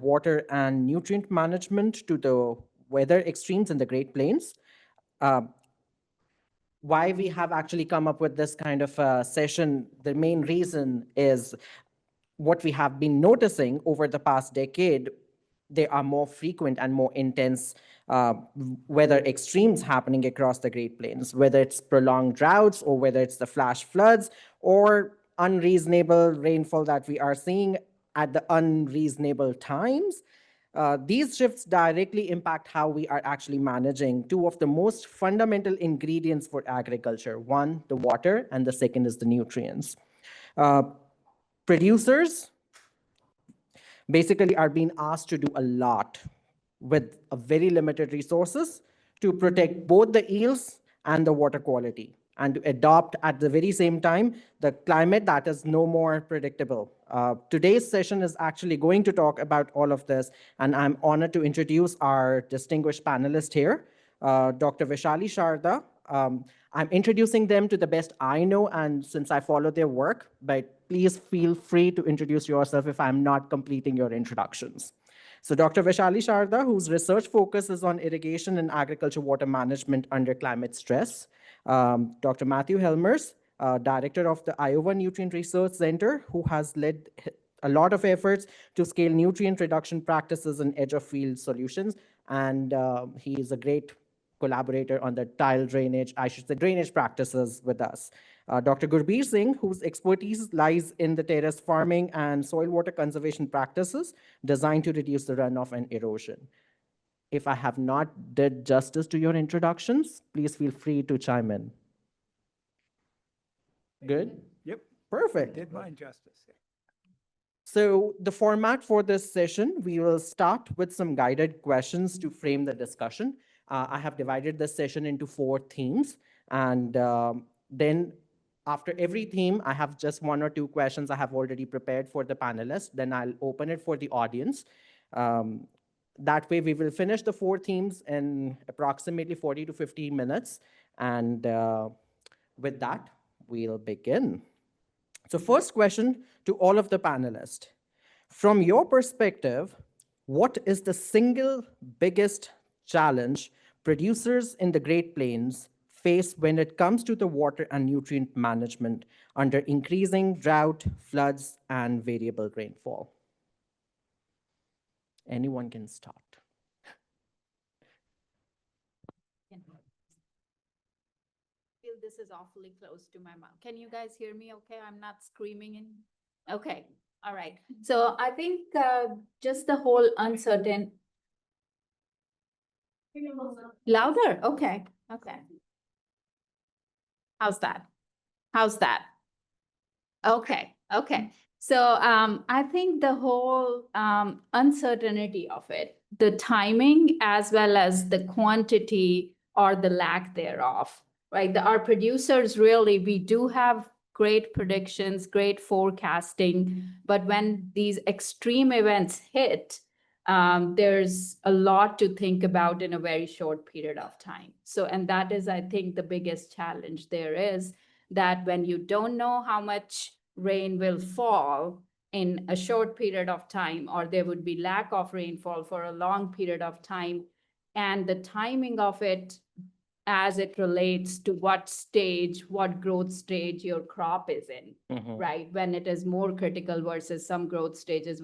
water and nutrient management to the weather extremes in the Great Plains. Why we have actually come up with this kind of session, the main reason is what we have been noticing over the past decade. There are more frequent and more intense weather extremes happening across the Great Plains, whether it's prolonged droughts or whether it's the flash floods or unreasonable rainfall that we are seeing at the unreasonable times. These shifts directly impact how we are actually managing two of the most fundamental ingredients for agriculture. One, the water, and the second is the nutrients. Producers basically are being asked to do a lot with a very limited resources to protect both the yields and the water quality, and to adopt at the very same time the climate that is no more predictable. Today's session is actually going to talk about all of this, and I'm honored to introduce our distinguished panelist here, Dr. Vaishali Sharda. I'm introducing them to the best I know, and since I follow their work, but please feel free to introduce yourself if I'm not completing your introductions. So Dr. Vaishali Sharda, whose research focuses on irrigation and agriculture water management under climate stress. Dr. Matthew Helmers, director of the Iowa Nutrient Research Center, who has led a lot of efforts to scale nutrient reduction practices and edge-of-field solutions. And he is a great collaborator on the tile drainage, I should say drainage practices with us. Dr. Gurbir Singh, whose expertise lies in the terrace farming and soil water conservation practices designed to reduce the runoff and erosion. If I have not did justice to your introductions, please feel free to chime in. Good? Yep. Perfect. Did mine justice. So the format for this session, we will start with some guided questions to frame the discussion. I have divided this session into 4 themes, and then after every theme, I have just 1 or 2 questions I have already prepared for the panelists. Then I'll open it for the audience. That way, we will finish the 4 themes in approximately 40 to 50 minutes. And with that, we'll begin. So first question to all of the panelists. From your perspective, what is the single biggest challenge producers in the Great Plains face when it comes to the water and nutrient management under increasing drought, floods, and variable rainfall? Anyone can start. Feel this is awfully close to my mouth. Can you guys hear me okay? I'm not screaming in. Okay. All right. So I think just the whole uncertain. Louder. Okay. Okay. How's that? How's that? Okay. Okay. So I think the whole uncertainty of it, the timing as well as the quantity or the lack thereof, right? Our producers really, we do have great predictions, great forecasting, but when these extreme events hit, there's a lot to think about in a very short period of time. So, and that is, I think, the biggest challenge there is that when you don't know how much rain will fall in a short period of time, or there would be lack of rainfall for a long period of time, and the timing of it as it relates to what stage, what growth stage your crop is in, right? When it is more critical versus some growth stages,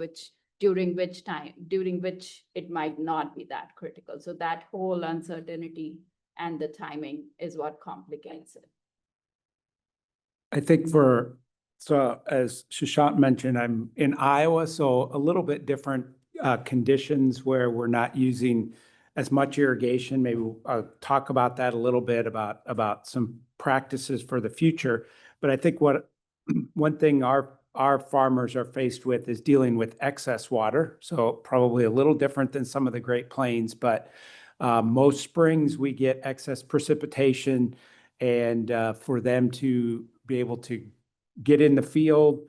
during which it might not be that critical. So that whole uncertainty and the timing is what complicates it. I think so as Shashank mentioned, I'm in Iowa, so a little bit different conditions where we're not using as much irrigation. Maybe I'll talk about that a little bit about some practices for the future. But I think one thing our farmers are faced with is dealing with excess water. So probably a little different than some of the Great Plains, but most springs we get excess precipitation, and for them to be able to get in the field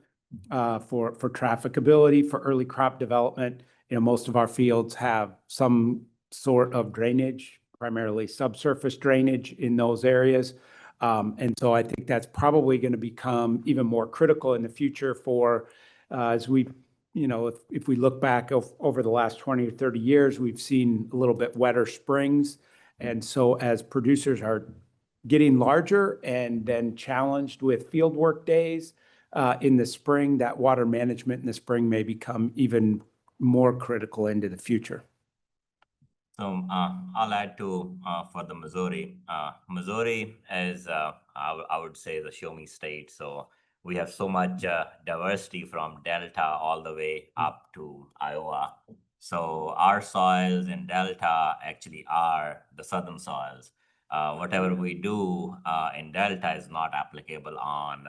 for trafficability, for early crop development. Most of our fields have some sort of drainage, primarily subsurface drainage in those areas. And so I think that's probably going to become even more critical in the future for as we you know, if we look back over the last 20 or 30 years, we've seen a little bit wetter springs. And so as producers are getting larger and then challenged with field work days in the spring, that water management in the spring may become even more critical into the future. So I'll add to for the Missouri. Missouri is, I would say, the show me state. So we have so much diversity from Delta all the way up to Iowa. So our soils in Delta actually are the southern soils. Whatever we do in Delta is not applicable on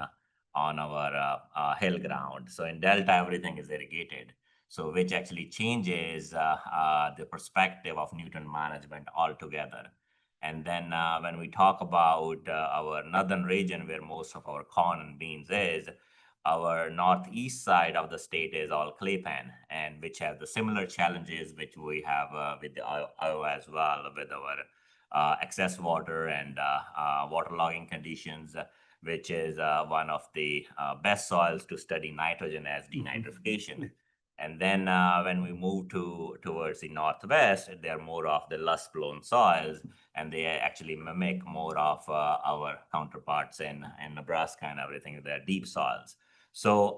our hill ground. So in Delta, everything is irrigated. So which actually changes the perspective of nutrient management altogether. And then when we talk about our northern region where most of our corn and beans is, our northeast side of the state is all clay pan, and which have the similar challenges which we have with the Iowa as well, with our excess water and waterlogging conditions, which is one of the best soils to study nitrogen as denitrification. And then when we move towards the northwest, they're more of the lust-blown soils, and they actually mimic more of our counterparts in Nebraska and everything. They're deep soils. So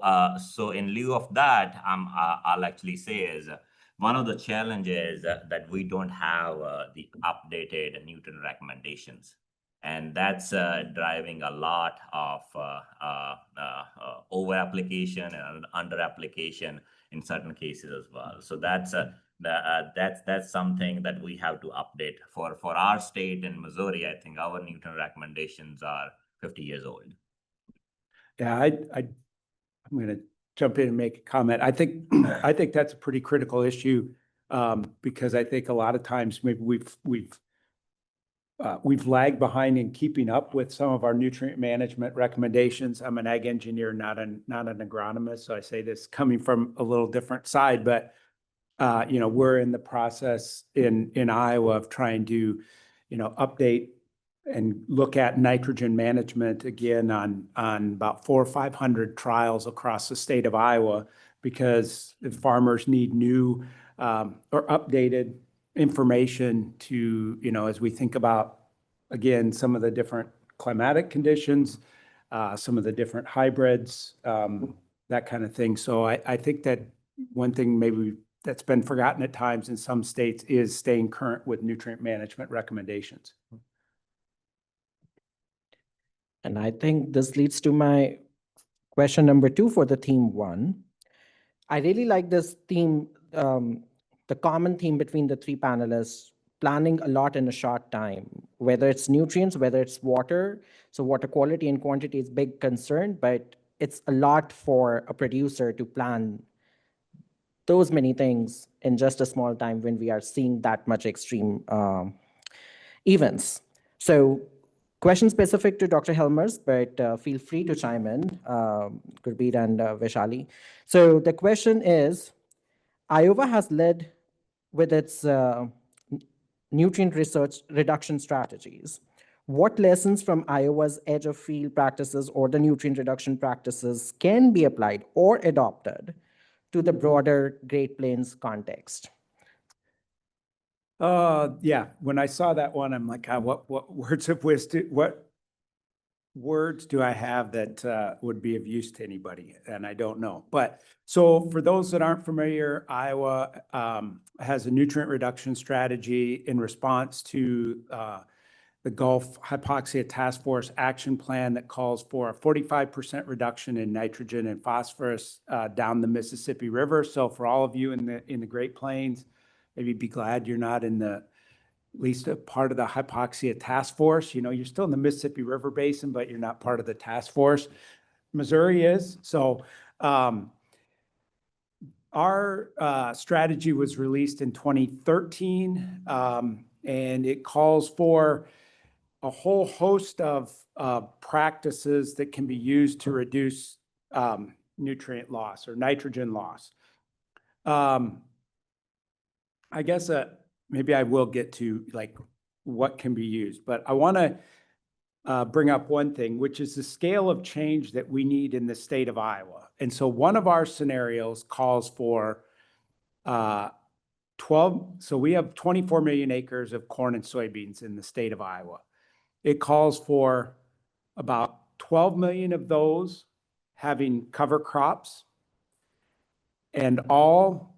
in lieu of that, I'll actually say is one of the challenges that we don't have the updated nutrient recommendations. And that's driving a lot of over application and under application in certain cases as well. So that's something that we have to update for our state in Missouri. I think our nutrient recommendations are 50 years old. Yeah, I'm going to jump in and make a comment. I think that's a pretty critical issue because I think a lot of times maybe we've lagged behind in keeping up with some of our nutrient management recommendations. I'm an ag engineer, not an agronomist, so I say this coming from a little different side. But you know, we're in the process in Iowa of trying to, you know, update and look at nitrogen management again on about 400 or 500 trials across the state of Iowa, because the farmers need new or updated information to, you know, as we think about, again, some of the different climatic conditions, some of the different hybrids, that kind of thing. So I think that one thing maybe that's been forgotten at times in some states is staying current with nutrient management recommendations. And I think this leads to my question number 2 for the theme 1. I really like this theme, the common theme between the 3 panelists, planning a lot in a short time, whether it's nutrients, whether it's water. So water quality and quantity is big concern, but it's a lot for a producer to plan those many things in just a small time when we are seeing that much extreme events. So question specific to Dr. Helmers, but feel free to chime in, Gurpreet and Vaishali. So the question is, Iowa has led with its nutrient research reduction strategies. What lessons from Iowa's edge of field practices or the nutrient reduction practices can be applied or adopted to the broader Great Plains context? Yeah, when I saw that one, I'm like, what words of wisdom, what words do I have that would be of use to anybody? And I don't know. But so for those that aren't familiar, Iowa has a nutrient reduction strategy in response to the Gulf Hypoxia Task Force action plan that calls for a 45% reduction in nitrogen and phosphorus down the Mississippi River. So for all of you in the Great Plains, maybe be glad you're not in the at least a part of the Hypoxia Task Force. You know, you're still in the Mississippi River Basin, but you're not part of the task force. Missouri is. So our strategy was released in 2013, and it calls for a whole host of practices that can be used to reduce nutrient loss or nitrogen loss. I guess maybe I will get to like what can be used, but I want to bring up one thing, which is the scale of change that we need in the state of Iowa. And so one of our scenarios calls for 12, so we have 24 million acres of corn and soybeans in the state of Iowa. It calls for about 12 million of those having cover crops and all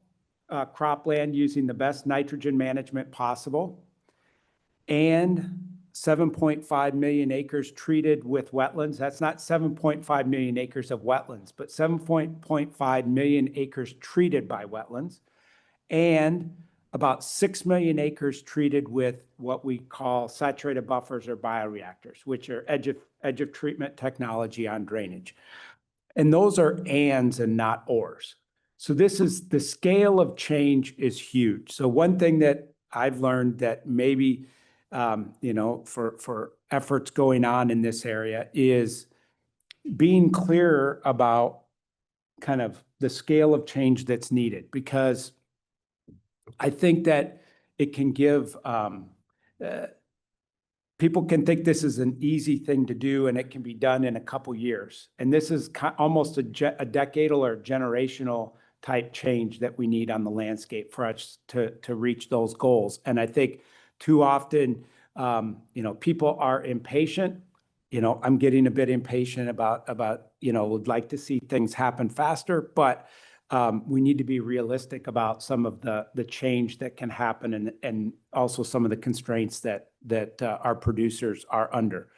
cropland using the best nitrogen management possible, and 7.5 million acres treated with wetlands. That's not 7.5 million acres of wetlands, but 7.5 million acres treated by wetlands, and about 6 million acres treated with what we call saturated buffers or bioreactors, which are edge of treatment technology on drainage. And those are ands and not ors. So this is, the scale of change is huge. So one thing that I've learned that maybe, for efforts going on in this area is being clearer about kind of the scale of change that's needed, because I think that it can give, people can think this is an easy thing to do and it can be done in a couple years. And this is almost a decadal or generational type change that we need on the landscape for us to reach those goals. And I think too often, people are impatient. I'm getting a bit impatient about, would like to see things happen faster, but we need to be realistic about some of the change that can happen and also some of the constraints that our producers are under.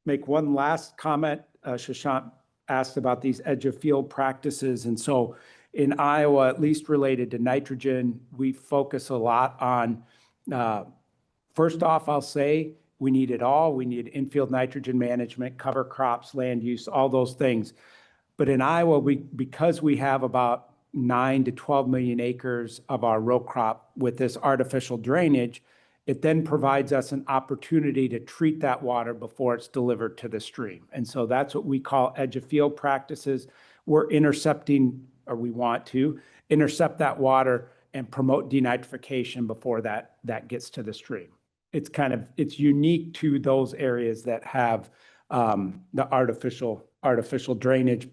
Make one last comment. Shashank asked about these edge of field practices. And so in Iowa, at least related to nitrogen, we focus a lot on, first off, I'll say we need it all. We need infield nitrogen management, cover crops, land use, all those things. But in Iowa, because we have about 9 to 12 million acres of our row crop with this artificial drainage, it then provides us an opportunity to treat that water before it's delivered to the stream. And so that's what we call edge of field practices. We're intercepting, or we want to intercept that water and promote denitrification before that gets to the stream. It's unique to those areas that have the artificial drainage,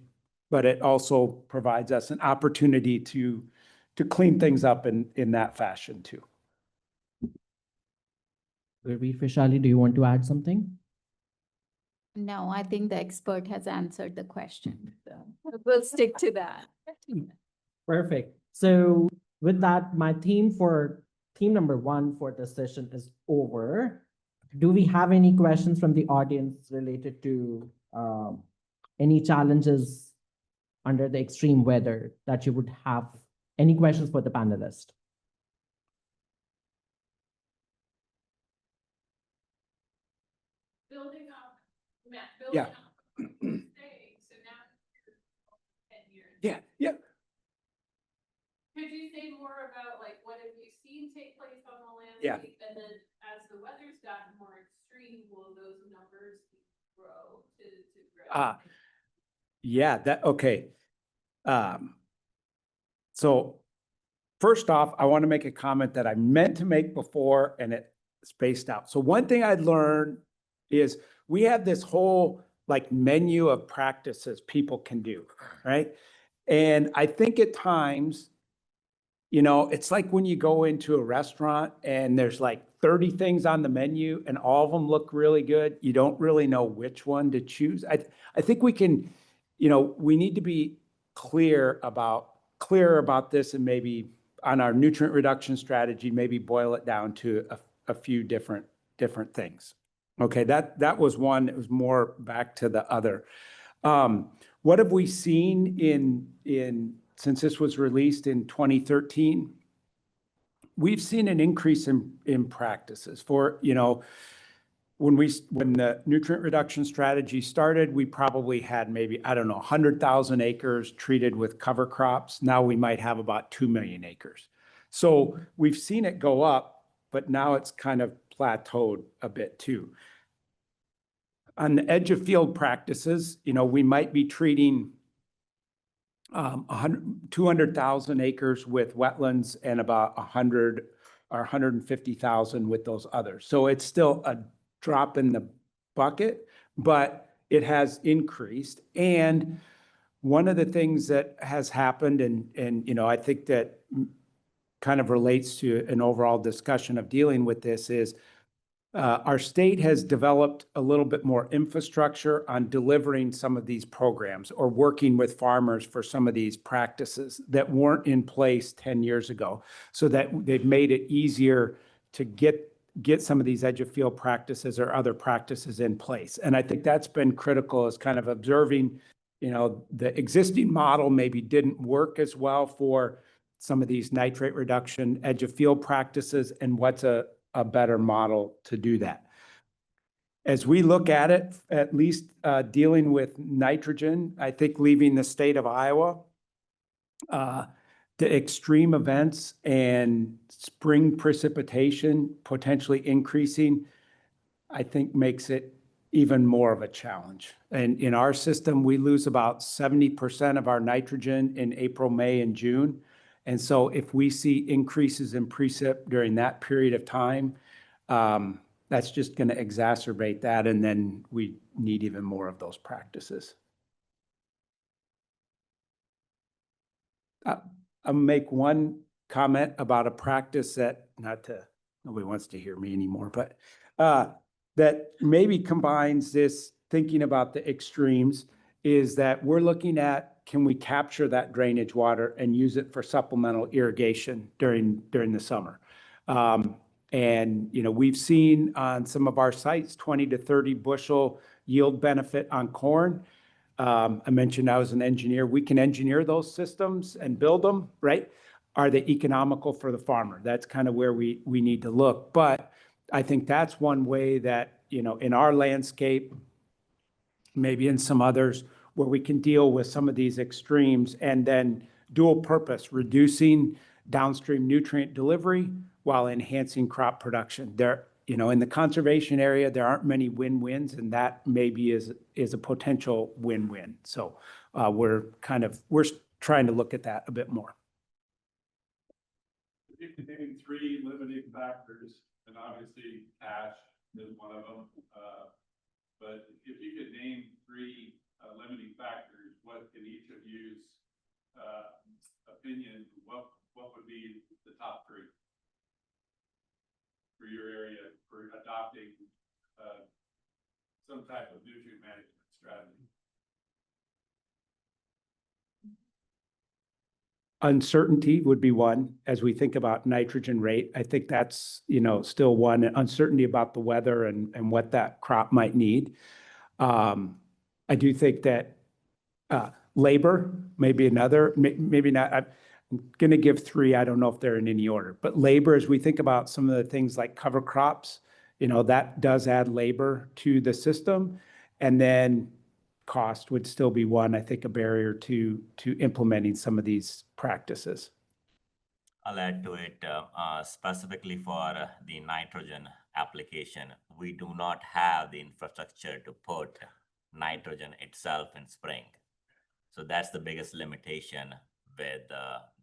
but it also provides us an opportunity to clean things up in that fashion too. Gurveer, Vaishali, do you want to add something? No, I think the expert has answered the question. So we'll stick to that. Perfect. So with that, my theme number 1 for this session is over. Do we have any questions from the audience related to any challenges under the extreme weather that you would have? Any questions for the panelists? Building up, Matt, Yeah. building up, staying, so now you're 10 years. Yeah. Could you say more about like what have you seen take place on the Yeah. landscape? And then as the weather's gotten more extreme, will those numbers grow to grow? Yeah, okay. So first off, I want to make a comment that I meant to make before and it spaced out. So one thing I'd learned is we have this whole like menu of practices people can do, right? And I think at times, it's like when you go into a restaurant and there's like 30 things on the menu and all of them look really good. You don't really know which one to choose. I think we can, we need to be clear about this and maybe on our nutrient reduction strategy, maybe boil it down to a few different things. Okay, that was one. It was more back to the other. What have we seen since this was released in 2013? We've seen an increase in practices for, when the nutrient reduction strategy started, we probably had maybe, 100,000 acres treated with cover crops. Now we might have about 2 million acres. So we've seen it go up, but now it's kind of plateaued a bit too. On the edge of field practices, we might be treating 200,000 acres with wetlands and about 100 or 150,000 with those others. So it's still a drop in the bucket, but it has increased. And one of the things that has happened, and you know, I think that kind of relates to an overall discussion of dealing with this, is our state has developed a little bit more infrastructure on delivering some of these programs or working with farmers for some of these practices that weren't in place 10 years ago. So that they've made it easier to get some of these edge of field practices or other practices in place. And I think that's been critical, is kind of observing, you know, the existing model maybe didn't work as well for some of these nitrate reduction edge of field practices, and what's a better model to do that. As we look at it, at least dealing with nitrogen, I think leaving the state of Iowa, the extreme events and spring precipitation potentially increasing, I think makes it even more of a challenge. And in our system, we lose about 70% of our nitrogen in April, May, and June. And so if we see increases in precip during that period of time, that's just going to exacerbate that. And then we need even more of those practices. I'll make one comment about a practice that, nobody wants to hear me anymore, but that maybe combines this thinking about the extremes, is that we're looking at, can we capture that drainage water and use it for supplemental irrigation during the summer? And, you know, we've seen on some of our sites, 20 to 30 bushel yield benefit on corn. I mentioned I was an engineer. We can engineer those systems and build them, right? Are they economical for the farmer? That's kind of where we need to look. But I think that's one way that, you know, in our landscape, maybe in some others, where we can deal with some of these extremes and then dual purpose, reducing downstream nutrient delivery while enhancing crop production. There, you know, in the conservation area, there aren't many win-wins, and that maybe is a potential win-win. So we're trying to look at that a bit more. If you could name three limiting factors, and obviously ash is one of them, but if you could name three limiting factors, what in each of you's opinion, what would be the top three for your area for adopting some type of nutrient management strategy? Uncertainty would be one. As we think about nitrogen rate, I think that's, you know, still one. Uncertainty about the weather and what that crop might need. I do think that labor may be another, maybe not. I'm going to give three. I don't know if they're in any order, but labor, as we think about some of the things like cover crops, you know, that does add labor to the system. And then cost would still be one, I think, a barrier to implementing some of these practices. I'll add to it, specifically for the nitrogen application, we do not have the infrastructure to put nitrogen itself in spring. So that's the biggest limitation with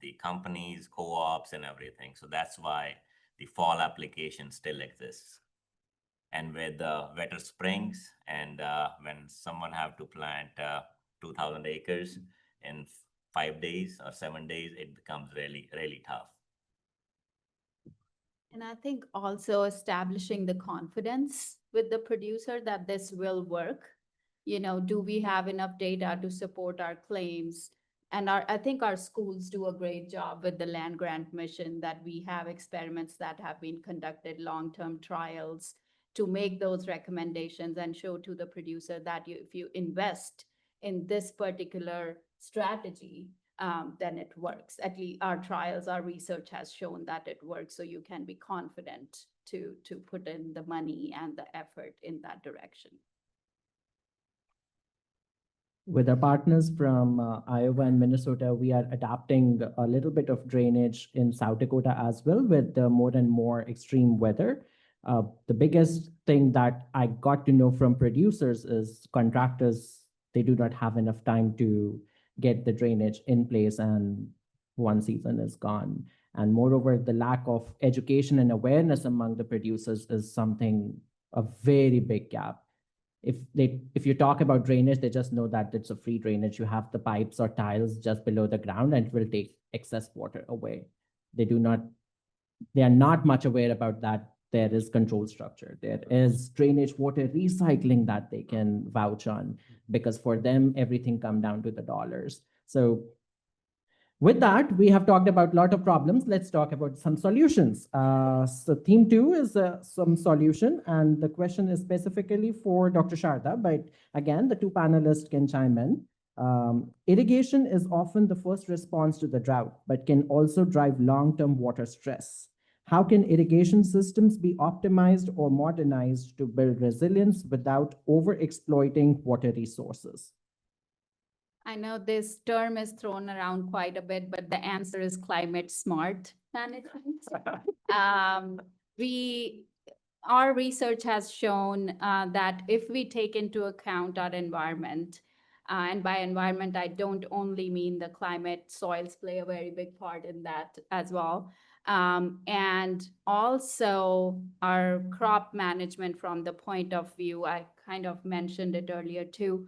the companies, co-ops, and everything. So that's why the fall application still exists. And with wetter springs, and when someone have to plant 2,000 acres in 5 days or 7 days, it becomes really, really tough. And I think also establishing the confidence with the producer that this will work. You know, do we have enough data to support our claims? And I think our schools do a great job with the land grant mission, that we have experiments that have been conducted, long-term trials, to make those recommendations and show to the producer that if you invest in this particular strategy, then it works. At least our trials, our research has shown that it works. So you can be confident to put in the money and the effort in that direction. With our partners from Iowa and Minnesota, we are adapting a little bit of drainage in South Dakota as well, with more and more extreme weather. The biggest thing that I got to know from producers is contractors, they do not have enough time to get the drainage in place, and one season is gone. And moreover, the lack of education and awareness among the producers is something a very big gap. If you talk about drainage, they just know that it's a free drainage. You have the pipes or tiles just below the ground and it will take excess water away. They are not much aware about that. There is control structure. There is drainage water recycling that they can vouch on, because for them, everything come down to the dollars. So with that, we have talked about a lot of problems. Let's talk about some solutions. So theme 2 is some solution, and the question is specifically for Dr. Sharda, but again, the two panelists can chime in. Irrigation is often the first response to the drought, but can also drive long-term water stress. How can irrigation systems be optimized or modernized to build resilience without over-exploiting water resources? I know this term is thrown around quite a bit, but the answer is climate smart management. Our research has shown that if we take into account our environment, and by environment, I don't only mean the climate, soils play a very big part in that as well. And also our crop management from the point of view, I kind of mentioned it earlier too.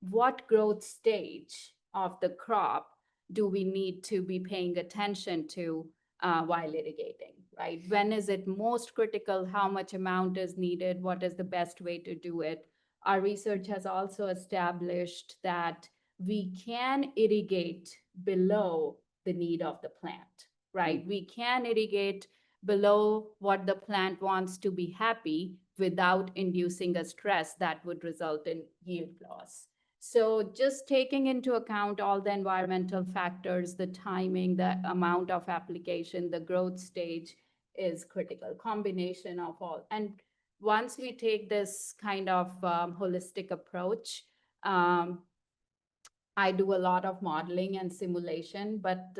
What growth stage of the crop do we need to be paying attention to while irrigating, right? When is it most critical? How much amount is needed? What is the best way to do it? Our research has also established that we can irrigate below the need of the plant, right? We can irrigate below what the plant wants to be happy without inducing a stress that would result in yield loss. So just taking into account all the environmental factors, the timing, the amount of application, the growth stage is critical, combination of all. And once we take this kind of holistic approach, I do a lot of modeling and simulation, but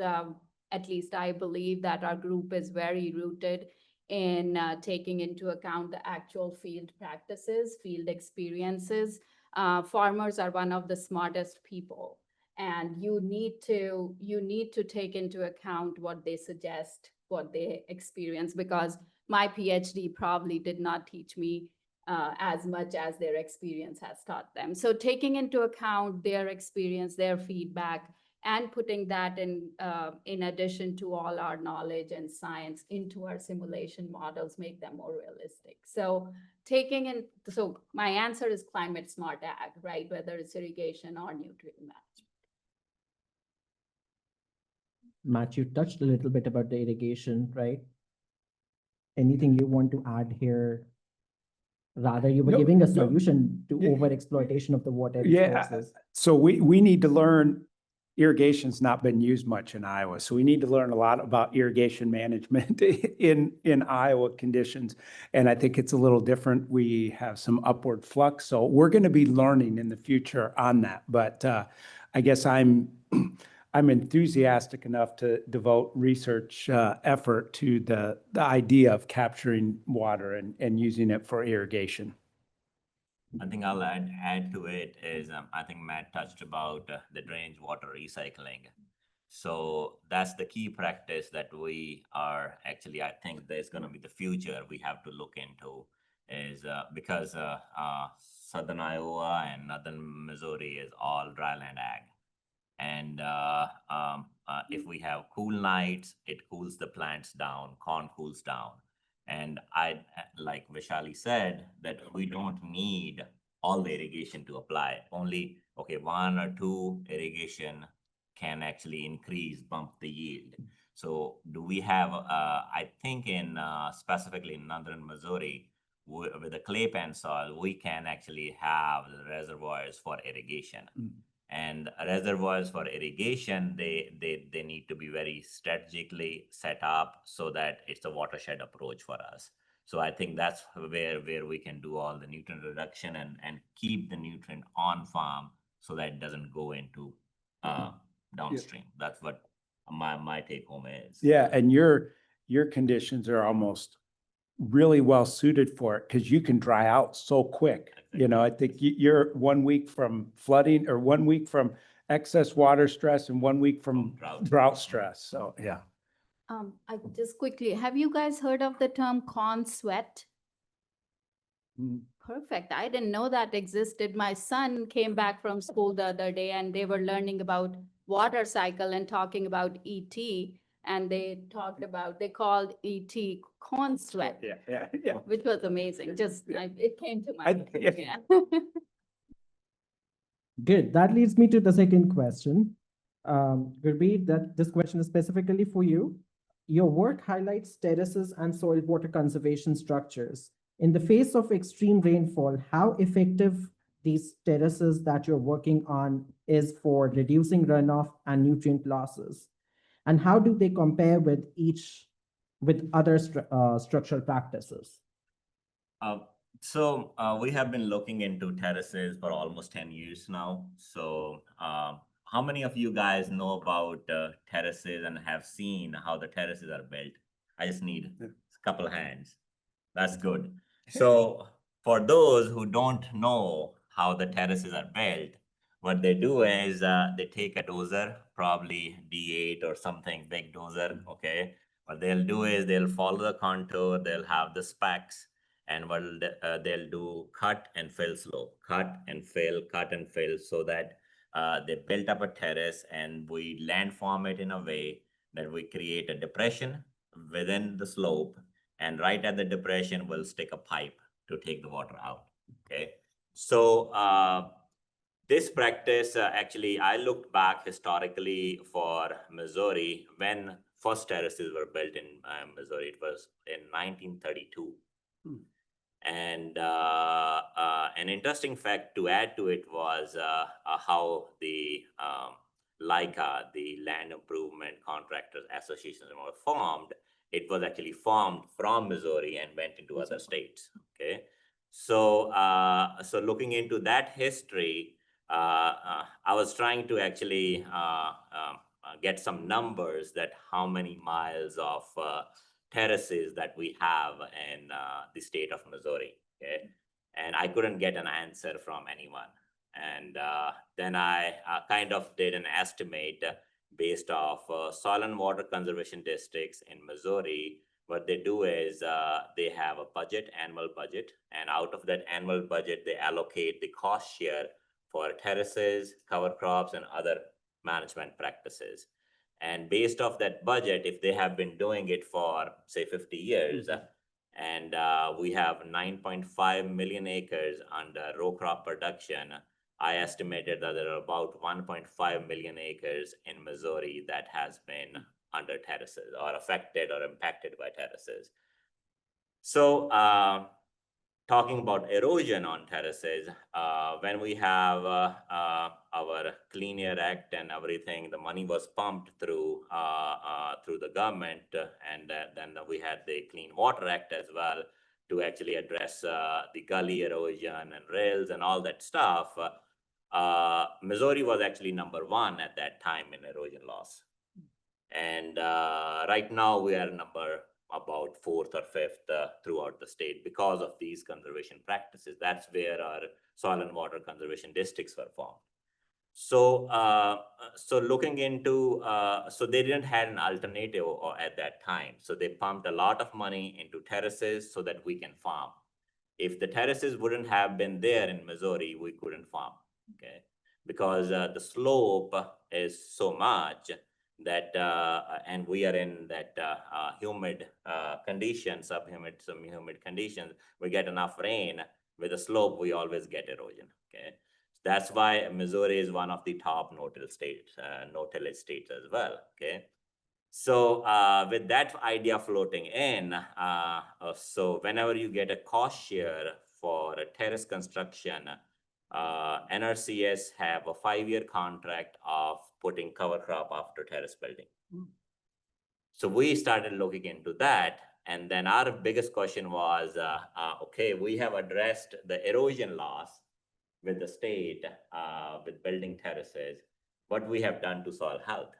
at least I believe that our group is very rooted in taking into account the actual field practices, field experiences. Farmers are one of the smartest people, and you need to take into account what they suggest, what they experience, because my PhD probably did not teach me as much as their experience has taught them. So taking into account their experience, their feedback, and putting that in addition to all our knowledge and science into our simulation models make them more realistic. So so my answer is climate smart ag, right? Whether it's irrigation or nutrient management. Matt, you touched a little bit about the irrigation, right? Anything you want to add here? Rather, you were No, giving a no. solution to Yeah. overexploitation of the water Yeah, resources. so we need to learn, irrigation's not been used much in Iowa, so we need to learn a lot about irrigation management in Iowa conditions. And I think it's a little different. We have some upward flux, so we're going to be learning in the future on that. But I guess I'm enthusiastic enough to devote research effort to the idea of capturing water and using it for irrigation. I think I'll add to it is, I think Matt touched about the drainage water recycling. So that's the key practice that we are actually, I think there's going to be the future we have to look into is because Southern Iowa and Northern Missouri is all dryland ag. And if we have cool nights, it cools the plants down, corn cools down. And like Vaishali said, that we don't need all the irrigation to apply. Only, okay, 1 or 2 irrigation can actually bump the yield. So do we have, I think specifically in Northern Missouri, with the clay pan soil, we can actually have the reservoirs for irrigation. And reservoirs for irrigation, they need to be very strategically set up so that it's a watershed approach for us. So I think that's where we can do all the nutrient reduction and keep the nutrient on farm so that it doesn't go into downstream. That's what my take home is. Yeah, and your conditions are almost really well suited for it because you can dry out so quick. You know, I think you're 1 week from flooding or 1 week from excess water stress and 1 week from drought stress. So, yeah. I just quickly, have you guys heard of the term corn sweat? Mm. Perfect. I didn't know that existed. My son came back from school the other day and they were learning about water cycle and talking about ET. And they called ET corn sweat, Yeah. which was amazing. It came to I- mind. yeah. Yeah. Good. That leads me to the second question. Gurpreet, that this question is specifically for you. Your work highlights terraces and soil water conservation structures. In the face of extreme rainfall, how effective these terraces that you're working on is for reducing runoff and nutrient losses? And how do they compare with other structural practices? Uh, we have been looking into terraces for almost 10 years now. So how many of you guys know about terraces and have seen how the terraces are built? I just need a couple hands. That's good. So for those who don't know how the terraces are built, what they do is they take a dozer, probably D8 or something, big dozer, okay? What they'll do is they'll follow the contour, they'll have the specs, and they'll do cut and fill slope, cut and fill, so that they built up a terrace and we landform it in a way that we create a depression within the slope, and right at the depression, we'll stick a pipe to take the water out, okay? So this practice, actually, I looked back historically for Missouri when first terraces were built in Missouri. It was in 1932. And an interesting fact to add to it was how the LICA, the Land Improvement Contractors Association, were formed. It was actually formed from Missouri and went into other states. Okay, so looking into that history, I was trying to actually get some numbers that how many miles of terraces that we have in the state of Missouri. Okay, and I couldn't get an answer from anyone. And then I kind of did an estimate based off soil and water conservation districts in Missouri. What they do is they have a budget, annual budget, and out of that annual budget, they allocate the cost share for terraces, cover crops, and other management practices. And based off that budget, if they have been doing it for, say, 50 years, and we have 9.5 million acres under row crop production, I estimated that there are about 1.5 million acres in Missouri that has been under terraces or affected or impacted by terraces. So talking about erosion on terraces, when we have our Clean Air Act and everything, the money was pumped through the government, and then we had the Clean Water Act as well to actually address the gully erosion and rills and all that stuff. Missouri was actually #1 at that time in erosion loss. And right now we are number about 4th or 5th throughout the state because of these conservation practices. That's where our soil and water conservation districts were formed. So, looking into, so they didn't have an alternative at that time. So they pumped a lot of money into terraces so that we can farm. If the terraces wouldn't have been there in Missouri, we couldn't farm, okay? Because the slope is so much that, and we are in that humid conditions, semi-humid conditions, we get enough rain. With a slope, we always get erosion, okay? That's why Missouri is one of the top no-till states, no-tillage states as well, okay? So with that idea floating in, so whenever you get a cost share for a terrace construction, NRCS have a 5-year contract of putting cover crop after terrace building. So we started looking into that. And then our biggest question was, okay, we have addressed the erosion loss with the state, with building terraces, what we have done to soil health,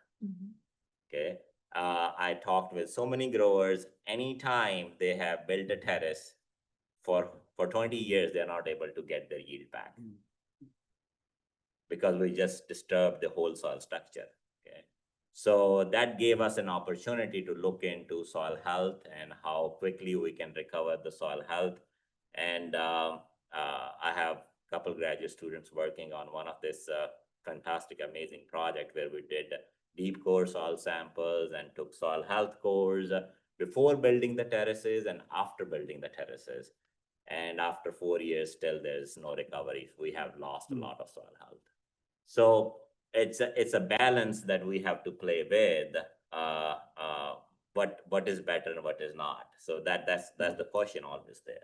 okay? I talked with so many growers, anytime they have built a terrace for 20 years, they're not able to get their yield back because we just disturbed the whole soil structure, okay? So that gave us an opportunity to look into soil health and how quickly we can recover the soil health. And I have a couple graduate students working on one of this fantastic, amazing project where we did deep core soil samples and took soil health cores before building the terraces and after building the terraces. And after 4 years, still there's no recovery. We have lost a lot of soil health. So it's a balance that we have to play with. What is better and what is not. So that's the question always there.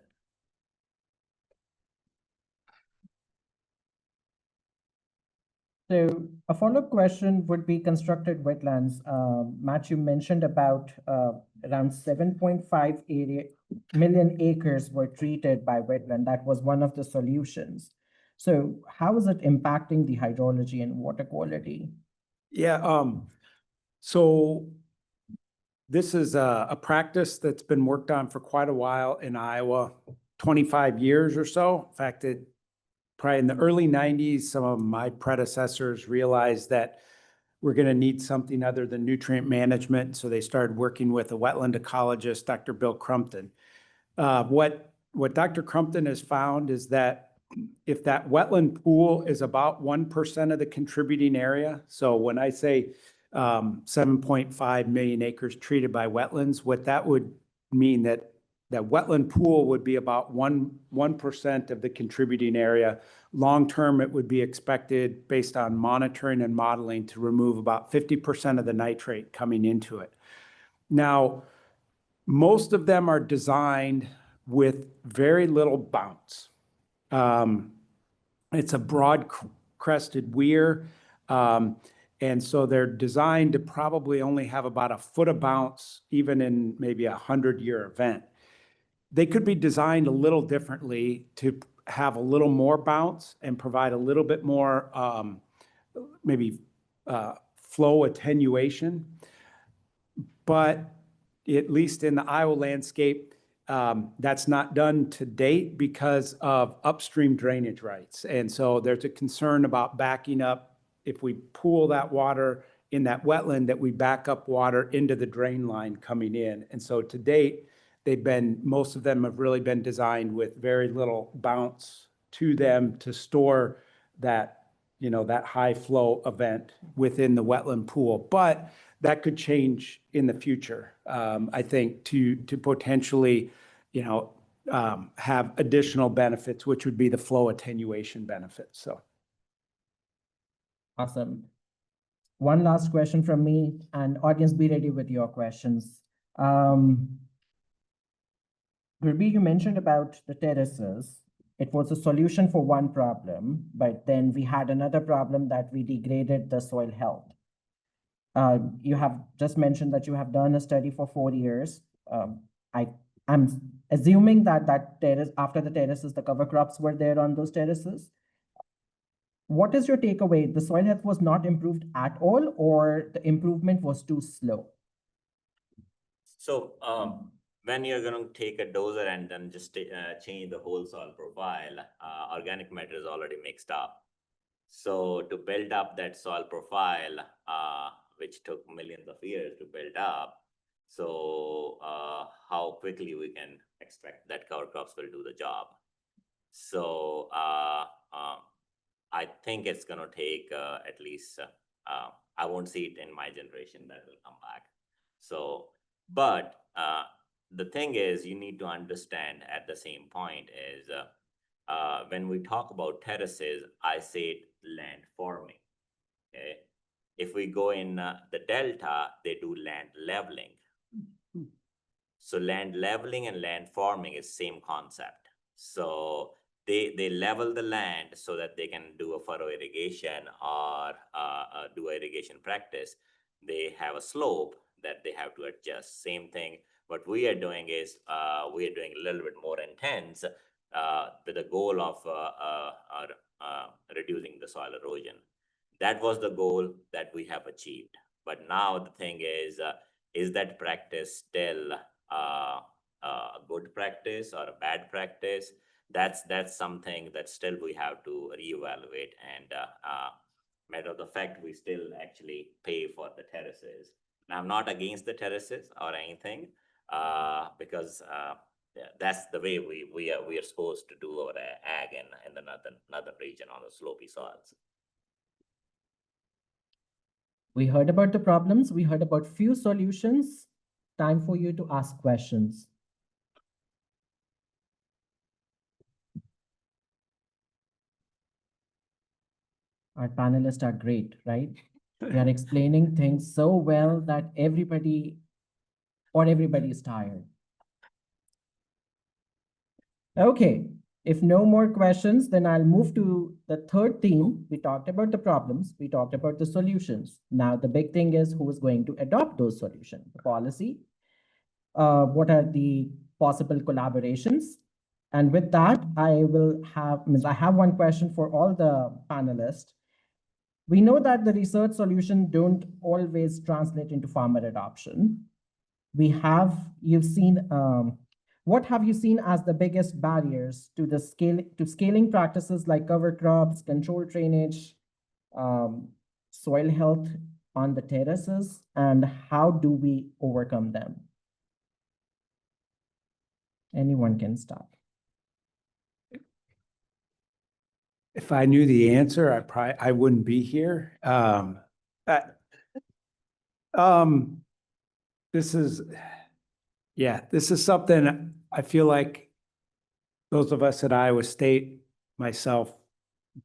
So a follow-up question would be constructed wetlands. Matt, you mentioned about around 7.5 million acres were treated by wetland. That was one of the solutions. So how is it impacting the hydrology and water quality? Yeah, so this is a practice that's been worked on for quite a while in Iowa, 25 years or so. In fact, probably in the early 90s, some of my predecessors realized that we're going to need something other than nutrient management. So they started working with a wetland ecologist, Dr. Bill Crumpton. What Dr. Crumpton has found is that if that wetland pool is about 1% of the contributing area, so when I say 7.5 million acres treated by wetlands, what that would mean that wetland pool would be about 1% of the contributing area. Long-term, it would be expected, based on monitoring and modeling, to remove about 50% of the nitrate coming into it. Now, most of them are designed with very little bounce. It's a broad crested weir. And so they're designed to probably only have about a foot of bounce, even in maybe a 100-year event. They could be designed a little differently to have a little more bounce and provide a little bit more flow attenuation. But at least in the Iowa landscape, that's not done to date because of upstream drainage rights. And so there's a concern about backing up. If we pool that water in that wetland, that we back up water into the drain line coming in. And so to date, most of them have really been designed with very little bounce to them to store that, that high flow event within the wetland pool. But that could change in the future, I think, to potentially, have additional benefits, which would be the flow attenuation benefits. So. Awesome. One last question from me, and audience, be ready with your questions. Gurpreet, you mentioned about the terraces. It was a solution for one problem, but then we had another problem that we degraded the soil health. You have just mentioned that you have done a study for 4 years. I'm assuming that terrace, after the terraces, the cover crops were there on those terraces. What is your takeaway? The soil health was not improved at all, or the improvement was too slow? So when you're going to take a dozer and then just change the whole soil profile, organic matter is already mixed up. So to build up that soil profile, which took millions of years to build up, so how quickly we can expect that cover crops will do the job? So I think it's going to take at least, I won't see it in my generation that will come back. So, but the thing is, you need to understand at the same point is when we talk about terraces, I say land forming. Okay, if we go in the Delta, they do land leveling. So land leveling and land forming is same concept. So they level the land so that they can do a furrow irrigation or do irrigation practice. They have a slope that they have to adjust. Same thing. What we are doing is we are doing a little bit more intense with the goal of reducing the soil erosion. That was the goal that we have achieved. But now the thing is that practice still a good practice or a bad practice? That's something that still we have to reevaluate. And matter of the fact, we still actually pay for the terraces. Now, I'm not against the terraces or anything because Yeah, that's the way we are supposed to do our ag in the northern region on the slopey soils. We heard about the problems. We heard about few solutions. Time for you to ask questions. Our panelists are great, right? They are explaining things so well that everybody is tired. Okay, if no more questions, then I'll move to the third theme. We talked about the problems, we talked about the solutions. Now, the big thing is who is going to adopt those solutions, the policy. What are the possible collaborations? And with that, I have one question for all the panelists. We know that the research solution don't always translate into farmer adoption. You've seen, what have you seen as the biggest barriers to scaling practices like cover crops, controlled drainage, soil health on the terraces, and how do we overcome them? Anyone can start. If I knew the answer, I wouldn't be here. This is something I feel like those of us at Iowa State, myself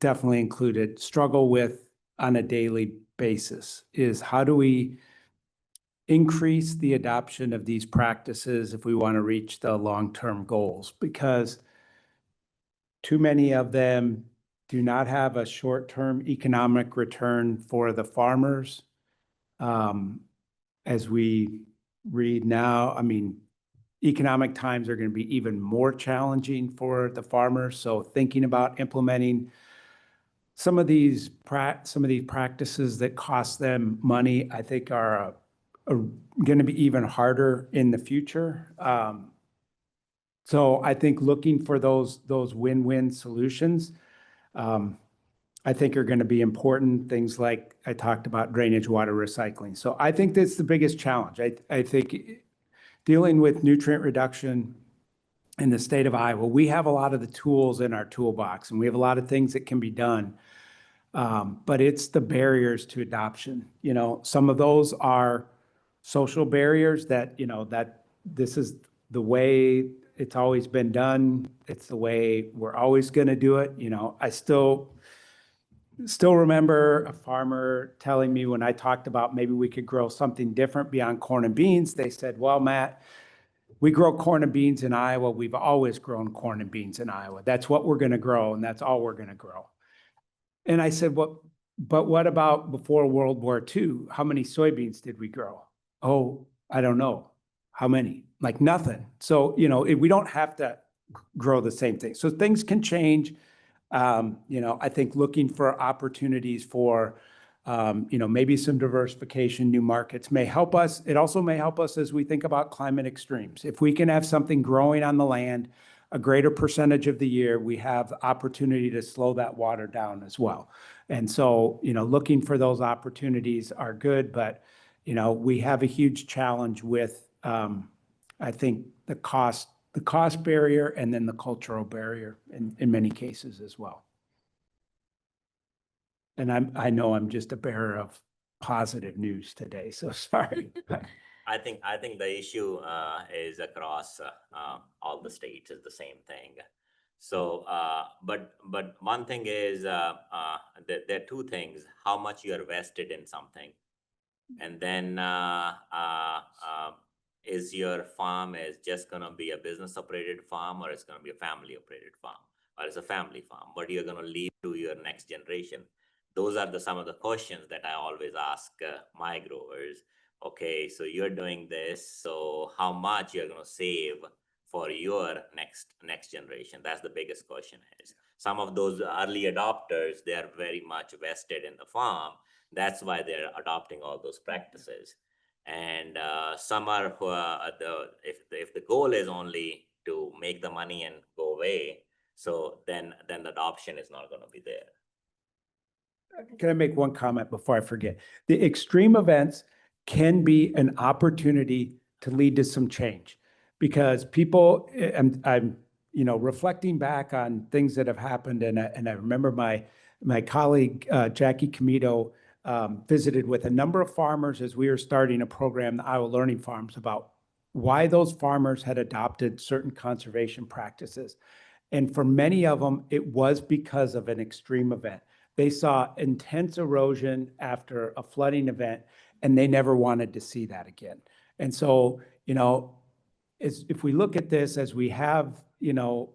definitely included, struggle with on a daily basis is how do we increase the adoption of these practices if we want to reach the long-term goals? Because too many of them do not have a short-term economic return for the farmers. As we read now, I mean, economic times are going to be even more challenging for the farmers. So thinking about implementing some of these practices that cost them money, I think are going to be even harder in the future. So I think looking for those win-win solutions, I think are going to be important. Things like I talked about drainage water recycling. So I think that's the biggest challenge. I think dealing with nutrient reduction in the state of Iowa, we have a lot of the tools in our toolbox and we have a lot of things that can be done. But it's the barriers to adoption. You know, some of those are social barriers that, that this is the way it's always been done. It's the way we're always going to do it. I still remember a farmer telling me when I talked about maybe we could grow something different beyond corn and beans, they said, well, Matt, we grow corn and beans in Iowa. We've always grown corn and beans in Iowa. That's what we're going to grow, and that's all we're going to grow. And I said, but what about before World War II? How many soybeans did we grow? Oh, I don't know. How many? Like nothing. So, we don't have to grow the same thing. So things can change. I think looking for opportunities for, maybe some diversification, new markets may help us. It also may help us as we think about climate extremes. If we can have something growing on the land a greater percentage of the year, we have opportunity to slow that water down as well. And so, looking for those opportunities are good, but, we have a huge challenge with, I think, the cost barrier and then the cultural barrier in many cases as well. And I know I'm just a bearer of positive news today, so sorry. I think the issue is across all the states is the same thing. So, but one thing is there are two things: how much you are vested in something, and then is your farm is just gonna be a business operated farm, or it's gonna be a family operated farm, or it's a family farm? What you're gonna leave to your next generation? Those are some of the questions that I always ask my growers. Okay, so you're doing this, so how much you're going to save for your next generation? That's the biggest question is. Some of those early adopters, they are very much vested in the farm. That's why they're adopting all those practices. And some are if the goal is only to make the money and go away, so then the adoption is not going to be there. Can I make one comment before I forget? The extreme events can be an opportunity to lead to some change. because people, I'm, you know, reflecting back on things that have happened, and I remember my colleague, Jackie Comito, visited with a number of farmers as we were starting a program, the Iowa Learning Farms, about why those farmers had adopted certain conservation practices. And for many of them, it was because of an extreme event. They saw intense erosion after a flooding event, and they never wanted to see that again. And so, you know, if we look at this as we have, you know,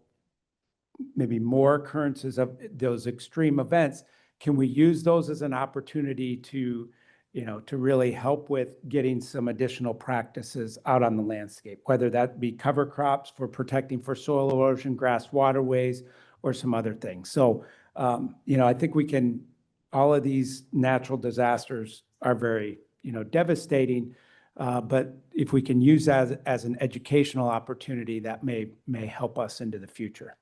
maybe more occurrences of those extreme events, can we use those as an opportunity to, you know, to really help with getting some additional practices out on the landscape, whether that be cover crops for protecting for soil erosion, grass waterways, or some other things. So, you know, I think we can, all of these natural disasters are very, you know, devastating. But if we can use that as an educational opportunity, that may help us into the future.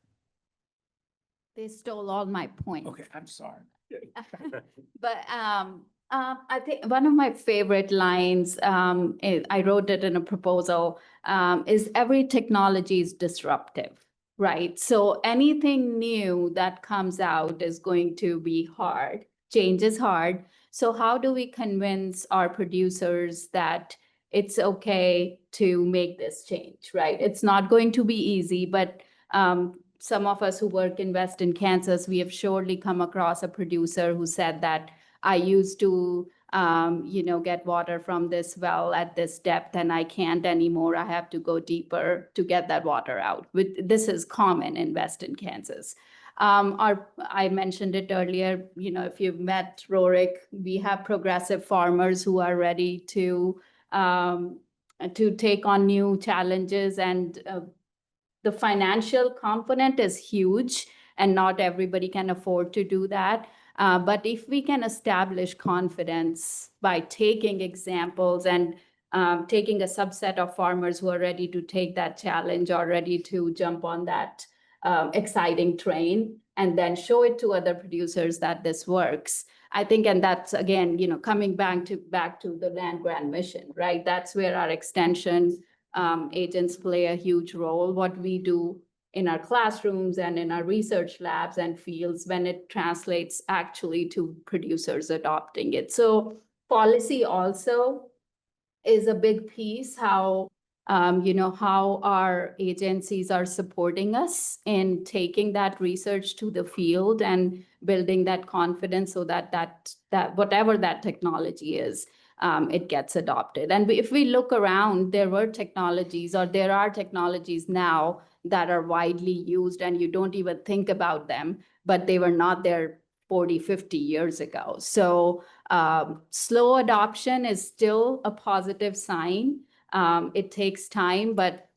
They stole all my points. Okay, I'm sorry. But I think one of my favorite lines, I wrote it in a proposal, is every technology is disruptive, right? So anything new that comes out is going to be hard. Change is hard. So how do we convince our producers that it's okay to make this change, right? It's not going to be easy, but some of us who work in Western Kansas, we have surely come across a producer who said that I used to, get water from this well at this depth and I can't anymore. I have to go deeper to get that water out. This is common in Western Kansas. I mentioned it earlier, you know, if you've met Rorik, we have progressive farmers who are ready to take on new challenges, and the financial component is huge and not everybody can afford to do that. But if we can establish confidence by taking examples and taking a subset of farmers who are ready to take that challenge or ready to jump on that exciting train and then show it to other producers that this works, I think, and that's again, you know, coming back to the land grant mission, right? That's where our extension agents play a huge role. What we do in our classrooms and in our research labs and fields when it translates actually to producers adopting it. So policy also is a big piece, how how our agencies are supporting us in taking that research to the field and building that confidence so that whatever that technology is, it gets adopted. And if we look around, there are technologies now that are widely used and you don't even think about them, but they were not there 40, 50 years ago. So slow adoption is still a positive sign. It takes time, but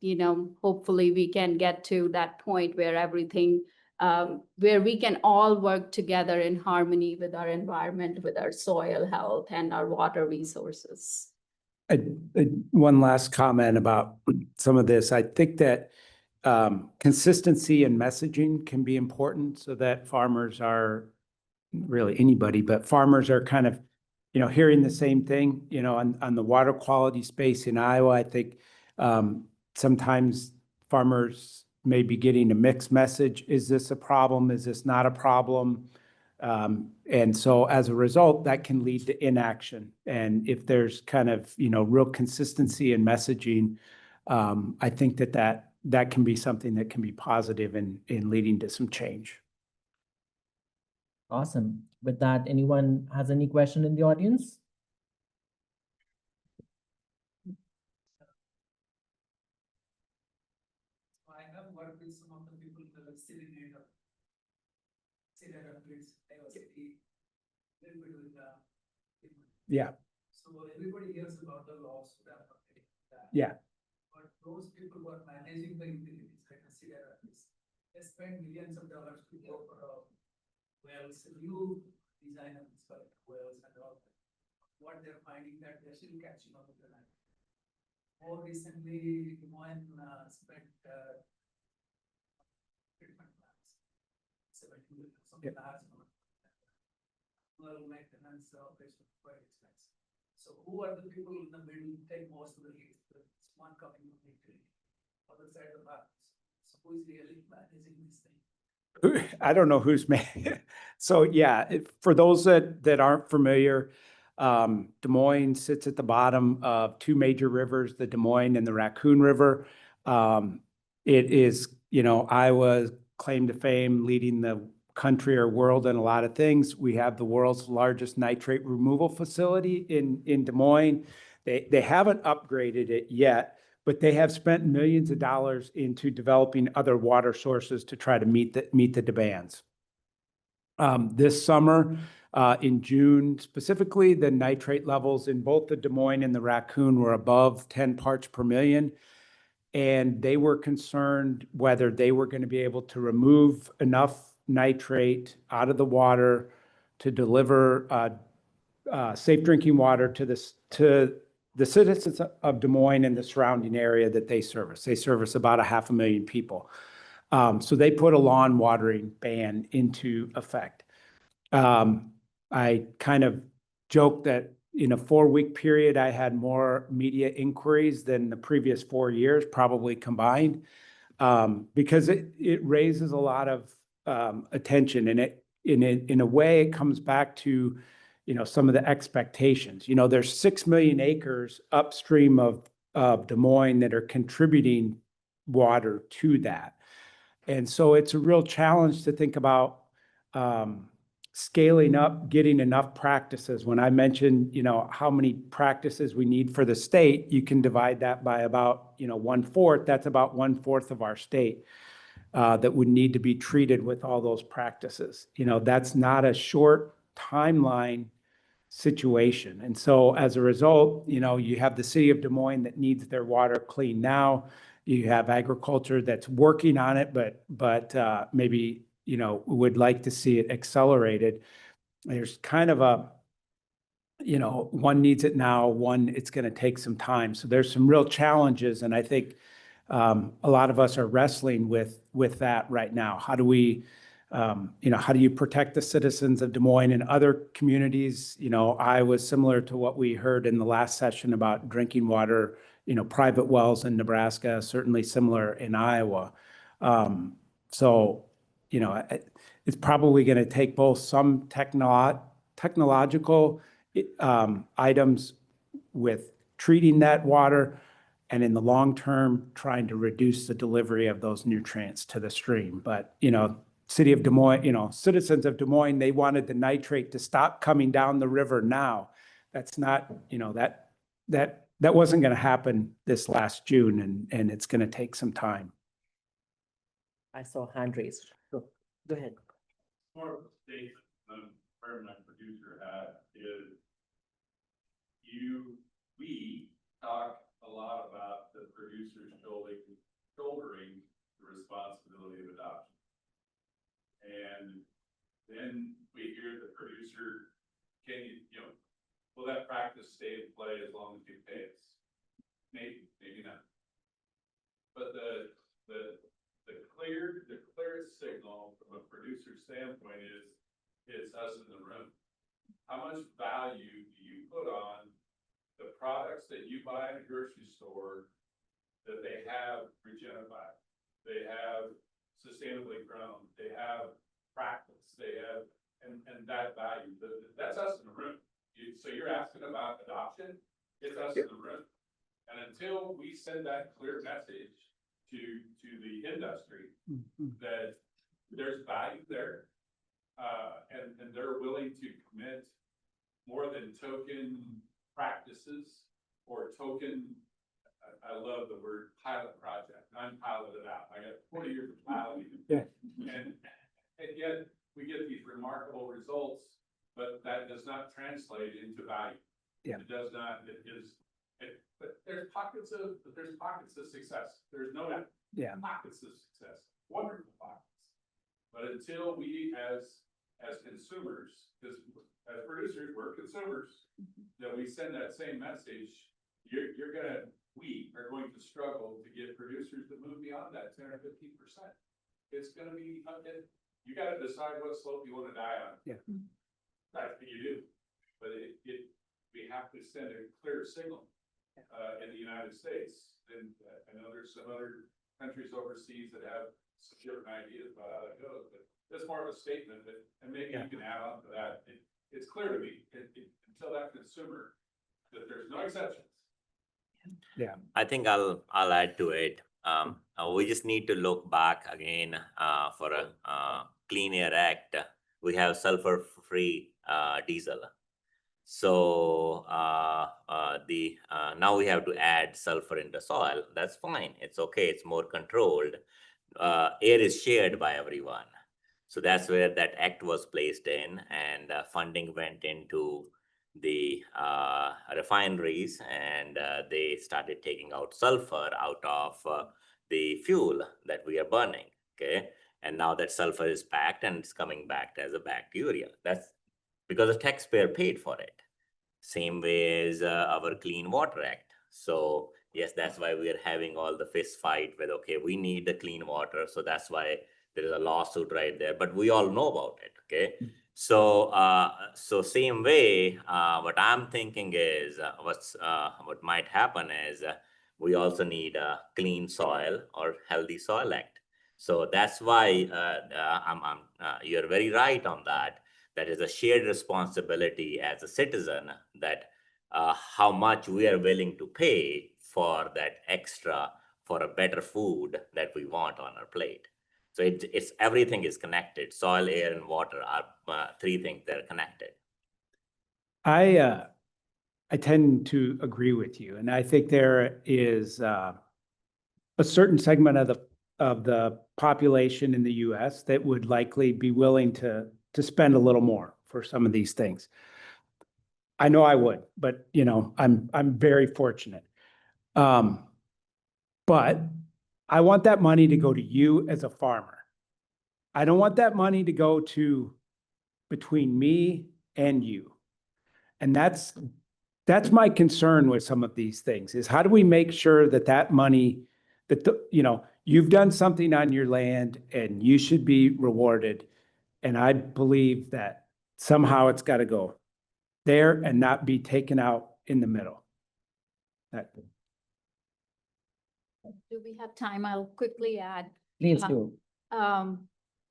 hopefully we can get to that point where everything, where we can all work together in harmony with our environment, with our soil health and our water resources. One last comment about some of this. I think that consistency in messaging can be important so that farmers are, really anybody, but farmers are kind of, hearing the same thing, on the water quality space in Iowa. I think sometimes farmers may be getting a mixed message. Is this a problem? Is this not a problem? And so as a result, that can lead to inaction. And if there's kind of, real consistency in messaging, I think that can be something that can be positive in leading to some change. Awesome. With that, anyone has any question in the audience? I have worked with some of the people that are sitting in the place. I was a little bit with Yeah, so everybody hears about the laws that are that. yeah, But those people who are managing the utilities, like a cigarette, they spend millions of dollars to go for wells, new design of these wells and all that. What they're finding that they're still catching up with the land. More recently, Des Moines spent treatment plants. $70 something large amount. Well, maintenance operation quite expensive. So who are the people in the middle take most of the hits? It's one company. other side of the map. So who is really managing this thing? I don't know who's made. So yeah, for those that aren't familiar, Des Moines sits at the bottom of two major rivers, the Des Moines and the Raccoon River. It is, Iowa's claim to fame, leading the country or world in a lot of things. We have the world's largest nitrate removal facility in Des Moines. They haven't upgraded it yet, but they have spent millions of dollars into developing other water sources to try to meet the demands. This summer, in June specifically, the nitrate levels in both the Des Moines and the Raccoon were above 10 parts per million. And they were concerned whether they were going to be able to remove enough nitrate out of the water to deliver safe drinking water to the citizens of Des Moines and the surrounding area that they service. They service about 500,000 people. So they put a lawn watering ban into effect. I kind of joked that in a 4-week period, I had more media inquiries than the previous 4 years, probably combined, because it raises a lot of attention, and in a way, it comes back to some of the expectations. There's 6 million acres upstream of Des Moines that are contributing water to that. And so it's a real challenge to think about scaling up, getting enough practices. When I mentioned, how many practices we need for the state, you can divide that by about, 1/4. That's about 1/4 of our state that would need to be treated with all those practices. That's not a short timeline situation. And so as a result, you have the city of Des Moines that needs their water clean now. You have agriculture that's working on it, but maybe, would like to see it accelerated. There's kind of one needs it now, one it's going to take some time. So there's some real challenges, and I think a lot of us are wrestling with that right now. How do we, how do you protect the citizens of Des Moines and other communities? Iowa, similar to what we heard in the last session about drinking water, private wells in Nebraska, certainly similar in Iowa. So, it's probably going to take both some technological items with treating that water, and in the long term, trying to reduce the delivery of those nutrients to the stream. But, city of Des Moines, citizens of Des Moines, they wanted the nitrate to stop coming down the river now. That's not, that wasn't going to happen this last June, and it's going to take some time. I saw hand raised. Go ahead. More of a statement, permanent producer had is we talk a lot about the producers shouldering the responsibility of adoption. And then we hear the producer, will that practice stay in play as long as you pay us? Maybe not. But the clearest signal from a producer standpoint is it's us in the room. How much value do you put on the products that you buy in a grocery store that they have Regenified, they have sustainably grown, they have practice, they have, and that value, that's us in the room. So you're asking about adoption, it's us in the room. And until we send that clear message to the industry that there's value there, and they're willing to commit more than token practices or token, I love the word pilot project. I'm piloted out. I got 40 years of piloting. Yeah. And yet we get these remarkable results, but that does not translate into value. Yeah. It does not, but there's pockets of success. There's no doubt. Yeah. Pockets of success, wonderful pockets. But until we as consumers, because as producers, we're consumers, that we send that same message, we are going to struggle to get producers to move beyond that 10 or 15%. It's gonna be, you gotta decide what slope you wanna die on. Yeah. That's what you do. But we have to send a clear signal. in the United States. And I know there's some other countries overseas that have some different ideas about how that goes, but that's more of a statement that, and maybe you can add on to that. It's clear to me, until that consumer, that there's no exceptions. I think I'll add to it. We just need to look back again for a Clean Air Act. We have sulfur-free diesel. So now we have to add sulfur into soil. That's fine. It's okay. It's more controlled. Air is shared by everyone. So that's where that act was placed in, and funding went into the refineries, and they started taking out sulfur out of the fuel that we are burning. Okay. And now that sulfur is packed and it's coming back as a bacteria. That's because the taxpayer paid for it. Same way as our Clean Water Act. So yes, that's why we are having all the fist fight with, okay, we need the clean water. So that's why there is a lawsuit right there, but we all know about it. Okay. So, so same way, what I'm thinking is what might happen is we also need a Clean Soil or Healthy Soil Act. So that's why you're very right on that. That is a shared responsibility as a citizen, that how much we are willing to pay for that extra, for a better food that we want on our plate. So it's everything is connected. Soil, air, and water are three things that are connected. I tend to agree with you, and I think there is a certain segment of the population in the U.S. that would likely be willing to spend a little more for some of these things. I know I would, but I'm very fortunate. But I want that money to go to you as a farmer. I don't want that money to go to between me and you. And that's my concern with some of these things, is how do we make sure that that money, that you've done something on your land and you should be rewarded. And I believe that somehow it's got to go there and not be taken out in the middle. Do we have time? I'll quickly add. Please Uh, do.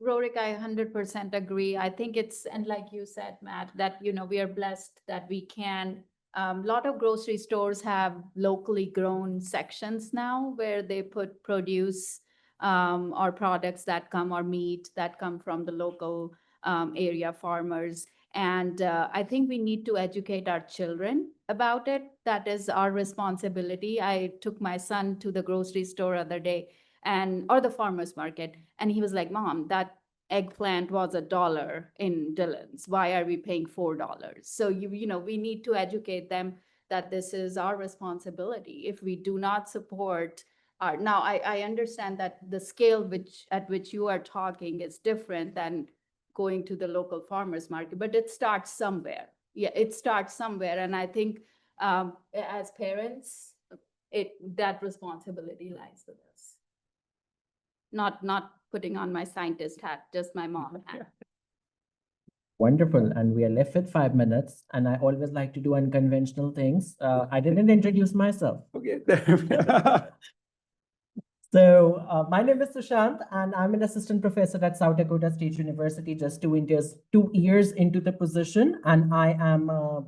Rorik, I 100% agree. I think and like you said, Matt, that, we are blessed that we can, a lot of grocery stores have locally grown sections now where they put produce or products that come, or meat that come from the local area farmers. And I think we need to educate our children about it. That is our responsibility. I took my son to the grocery store other day, or the farmer's market, and he was like, "Mom, that eggplant was $1 in Dillon's. Why are we paying $4?" So we need to educate them that this is our responsibility. If we do not support now I understand that the scale at which you are talking is different than going to the local farmer's market, but it starts somewhere. Yeah, it starts somewhere. And I think as parents, that responsibility lies with us. Not putting on my scientist hat, just my mom hat. Wonderful. And we are left with 5 minutes. And I always like to do unconventional things. I didn't introduce myself. Okay. So my name is Sushant, and I'm an assistant professor at South Dakota State University, just 2 years into the position. And I am a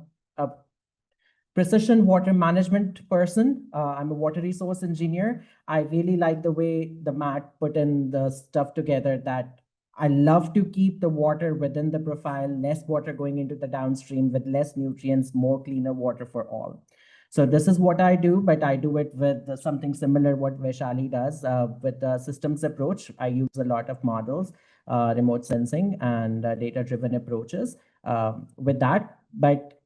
precision water management person. I'm a water resource engineer. I really like the way the Matt put in the stuff together, that I love to keep the water within the profile, less water going into the downstream with less nutrients, more cleaner water for all. So this is what I do, but I do it with something similar what Vaishali does with the systems approach. I use a lot of models, remote sensing, and data-driven approaches with that. But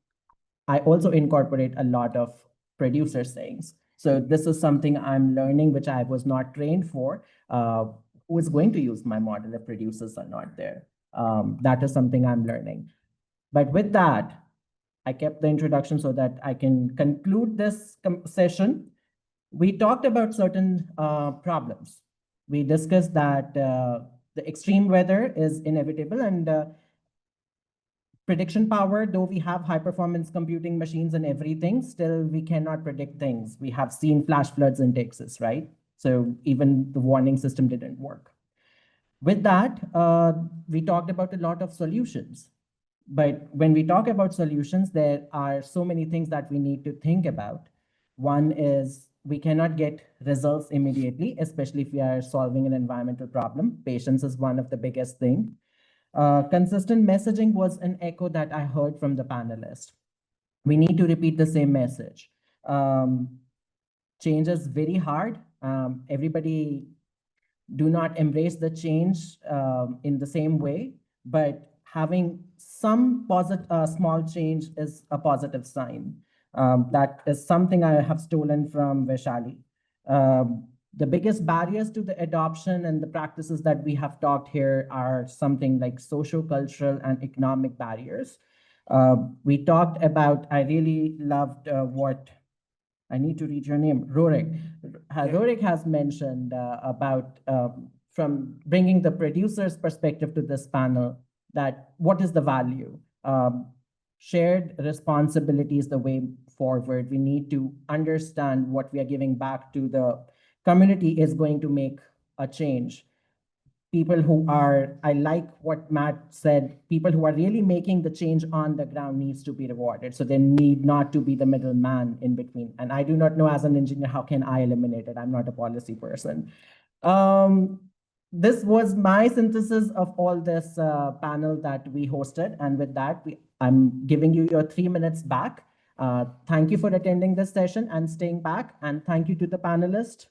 I also incorporate a lot of producer sayings. So this is something I'm learning, which I was not trained for. Who is going to use my model if producers are not there? That is something I'm learning. But with that, I kept the introduction so that I can conclude this session. We talked about certain problems. We discussed that the extreme weather is inevitable, and prediction power, though we have high performance computing machines and everything, still we cannot predict things. We have seen flash floods in Texas, right? So even the warning system didn't work. With that, we talked about a lot of solutions. But when we talk about solutions, there are so many things that we need to think about. One is we cannot get results immediately, especially if we are solving an environmental problem. Patience is one of the biggest thing. Consistent messaging was an echo that I heard from the panelists. We need to repeat the same message. Change is very hard. Everybody do not embrace the change in the same way, but having some small change is a positive sign. That is something I have stolen from Vaishali. The biggest barriers to the adoption and the practices that we have talked here are something like social, cultural, and economic barriers. We talked about, I really loved what, I need to read your name, Rorik. Rorik has mentioned about from bringing the producer's perspective to this panel, that what is the value? Shared responsibility is the way forward. We need to understand what we are giving back to the community is going to make a change. People who are, I like what Matt said, people who are really making the change on the ground needs to be rewarded. So they need not to be the middleman in between. And I do not know as an engineer, how can I eliminate it? I'm not a policy person. This was my synthesis of all this panel that we hosted. And with that, I'm giving you your 3 minutes back. Thank you for attending this session and staying back. And thank you to the panelists.